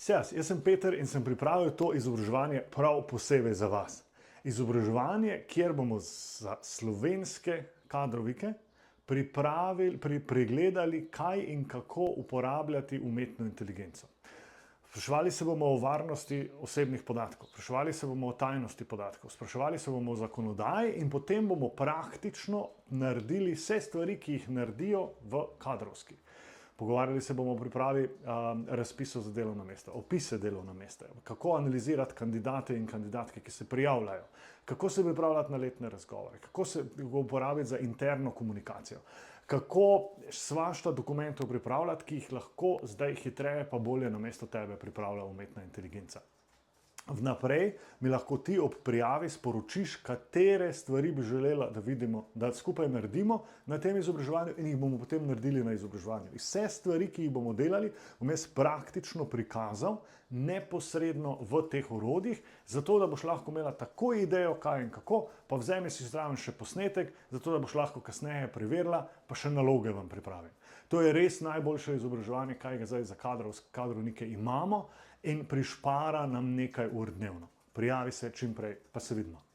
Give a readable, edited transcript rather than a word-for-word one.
Jaz sem Peter in sem pripravil to izobraževanje prav posebej za vas. Izobraževanje, kjer bomo za slovenske kadrovike pregledali, kaj in kako uporabljati umetno inteligenco. Spraševali se bomo o varnosti osebnih podatkov, spraševali se bomo o tajnosti podatkov, spraševali se bomo o zakonodaji in potem bomo praktično naredili vse stvari, ki jih naredijo v kadrovski. Pogovarjali se bomo o pripravi razpisov za delovna mesta, opise delovna mesta, kako analizirati kandidate in kandidatke, ki se prijavljajo, kako se pripravljati na letne razgovore, kako se uporabiti za interno komunikacijo, kako svašta dokumentov pripravljati, ki jih lahko zdaj hitreje pa bolje namesto tebe pripravlja umetna inteligenca. Vnaprej mi lahko ti ob prijavi sporočiš, katere stvari bi želela, da vidimo, da skupaj naredimo na tem izobraževanju in jih bomo potem naredili na izobraževanju. Vse stvari, ki jih bomo delali, bom jaz praktično prikazal neposredno v teh orodjih, zato da boš lahko imela tako idejo, kaj in kako, pa vzemi si zraven še posnetek, zato da boš lahko kasneje preverila, pa še naloge vam pripravim. To je res najboljše izobraževanje, kaj ga zdaj za kadrovnike imamo in prišpara nam nekaj ur dnevno. Prijavi se čim prej, pa se vidimo.